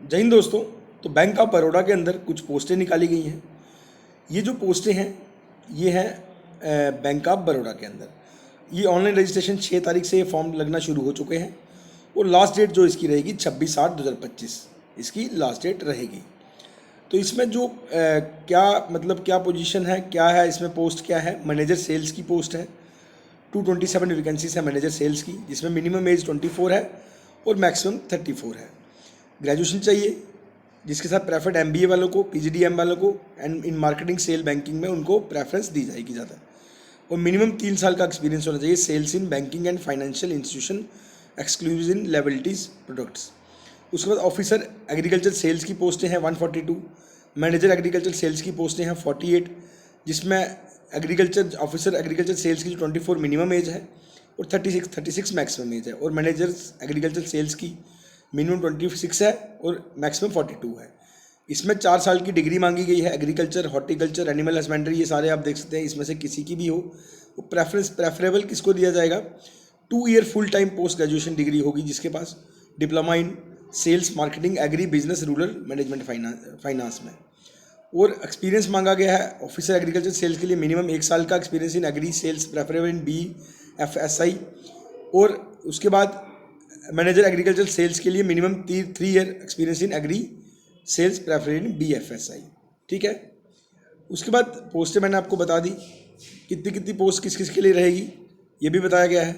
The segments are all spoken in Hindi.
जय हिंद दोस्तों। तो बैंक ऑफ बड़ौदा के अंदर कुछ पोस्टें निकाली गई हैं। ये जो पोस्टें हैं ये हैं बैंक ऑफ बड़ौदा के अंदर। ये ऑनलाइन रजिस्ट्रेशन 6 तारीख से ये फॉर्म लगना शुरू हो चुके हैं और लास्ट डेट जो इसकी रहेगी 26/8/2025 इसकी लास्ट डेट रहेगी। तो इसमें जो क्या पोजीशन है, क्या है इसमें, पोस्ट क्या है, मैनेजर सेल्स की पोस्ट है। 227 वैकेंसीज है मैनेजर सेल्स की, जिसमें मिनिमम एज 24 है और मैक्सिमम 34 है। ग्रेजुएशन चाहिए, जिसके साथ प्रेफर्ड एमबीए वालों को, पीजीडीएम वालों को and in marketing sale banking में उनको प्रेफरेंस दी जाएगी ज़्यादा। और मिनिमम 3 साल का एक्सपीरियंस होना चाहिए sales in banking and financial institution exclusive in liabilities products. उसके बाद ऑफिसर एग्रीकल्चर सेल्स की पोस्टें हैं 142, मैनेजर एग्रीकल्चर सेल्स की पोस्टें हैं 48, जिसमें ऑफिसर एग्रीकल्चर सेल्स की जो 24 मिनिमम एज है और 36 मैक्सिमम एज है। और मैनेजर एग्रीकल्चर सेल्स की मिनिमम 26 है और मैक्सिमम 42 है। इसमें 4 साल की डिग्री मांगी गई है। एग्रीकल्चर, हॉर्टिकल्चर, एनिमल हस्बेंड्री, ये सारे आप देख सकते हैं। इसमें से किसी की भी हो, वो प्रेफरेबल किसको दिया जाएगा, 2 year full time post graduation degree होगी जिसके पास, diploma in sales marketing agri business rural management finance में। और एक्सपीरियंस मांगा गया है ऑफिसर एग्रीकल्चर सेल्स के लिए मिनिमम 1 साल का experience in agri sales preferable in BFSI। और उसके बाद मैनेजर एग्रीकल्चर सेल्स के लिए minimum 3 year experience in agri sales preferable in BFSI। ठीक है। उसके बाद पोस्टें मैंने आपको बता दी, कितनी पोस्ट किस किस के लिए रहेगी ये भी बताया गया है।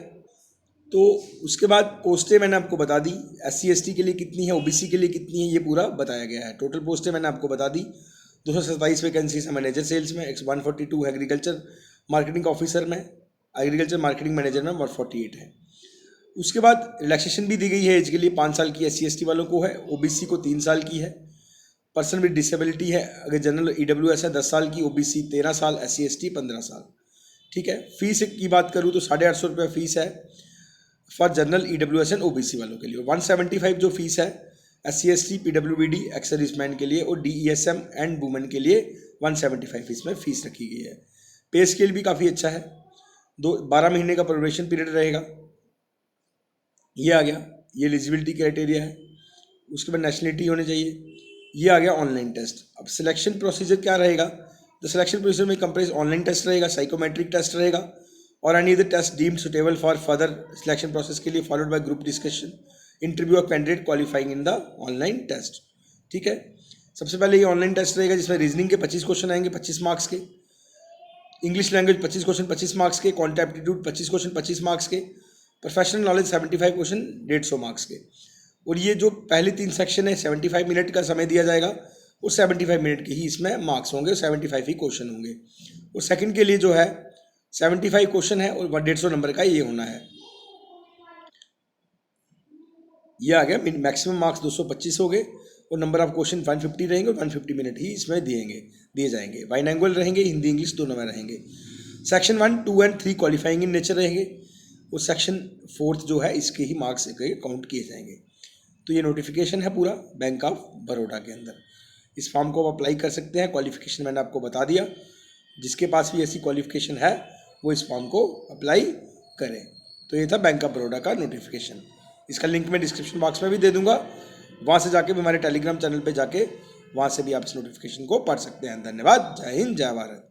तो उसके बाद पोस्टें मैंने आपको बता दी, SC ST के लिए कितनी है, OBC के लिए कितनी है, ये पूरा बताया गया है। टोटल पोस्टें मैंने आपको बता दी, 227 वैकेंसीज है मैनेजर सेल्स में, 142 है एग्रीकल्चर मार्केटिंग ऑफिसर में, एग्रीकल्चर मार्केटिंग मैनेजर में 148 है। उसके बाद रिलैक्सेशन भी दी गई है एज के लिए, 5 साल की SC ST वालों को है, OBC को 3 साल की है, पर्सन विद डिसेबिलिटी है, अगर जनरल EWS है 10 साल की, OBC 13 साल, SC ST 15 साल। ठीक है। फीस की बात करूँ तो 850 रुपये फीस है for general EWS and OBC वालों के लिए। 175 जो फीस है SC ST PWBD ex serviceman के लिए, और DESM एंड वुमेन के लिए 175 इसमें फीस रखी गई है। पे स्केल भी काफ़ी अच्छा है, 12 महीने का प्रोबेशन पीरियड रहेगा। ये आ गया, ये एलिजिबिलिटी क्राइटेरिया है। उसके बाद नेशनलिटी होनी चाहिए। ये आ गया ऑनलाइन टेस्ट। अब सिलेक्शन प्रोसीजर क्या रहेगा, द सिलेक्शन प्रोसीजर में कंप्रेस ऑनलाइन टेस्ट रहेगा, साइकोमेट्रिक टेस्ट रहेगा और any other test deemed suitable for further selection process के लिए, followed by group discussion, interview of candidate qualifying in the online test. ठीक है। सबसे पहले ये ऑनलाइन टेस्ट रहेगा जिसमें रीजनिंग के 25 क्वेश्चन आएंगे 25 मार्क्स के, इंग्लिश लैंग्वेज 25 क्वेश्चन 25 मार्क्स के, क्वांटिटी एप्टीट्यूड 25 क्वेश्चन 25 मार्क्स के, प्रोफेशनल नॉलेज 75 क्वेश्चन 150 मार्क्स के। और ये जो पहले 3 सेक्शन है 75 मिनट का समय दिया जाएगा और 75 मिनट के ही इसमें मार्क्स होंगे, 75 ही क्वेश्चन होंगे। और सेकंड के लिए जो है 75 क्वेश्चन है और 150 नंबर का ये होना है। ये आ गया, मैक्सिमम मार्क्स 225 हो गए और नंबर ऑफ क्वेश्चन 150 रहेंगे और 150 मिनट ही इसमें दिए जाएंगे। बाइलिंगुअल रहेंगे, हिंदी इंग्लिश दोनों में रहेंगे। Section 1, 2 and 3 qualifying in nature रहेंगे और सेक्शन 4 जो है इसके ही मार्क्स काउंट किए जाएंगे। तो ये नोटिफिकेशन है पूरा बैंक ऑफ बड़ौदा के अंदर। इस फॉर्म को आप अप्लाई कर सकते हैं। क्वालिफिकेशन मैंने आपको बता दिया, जिसके पास भी ऐसी क्वालिफिकेशन है वो इस फॉर्म को अप्लाई करें। तो ये था बैंक ऑफ बड़ौदा का नोटिफिकेशन। इसका लिंक मैं डिस्क्रिप्शन बॉक्स में भी दे दूंगा, वहाँ से जाके भी हमारे टेलीग्राम चैनल पे जाके वहाँ से भी आप इस नोटिफिकेशन को पढ़ सकते हैं। धन्यवाद। जय हिंद, जय भारत।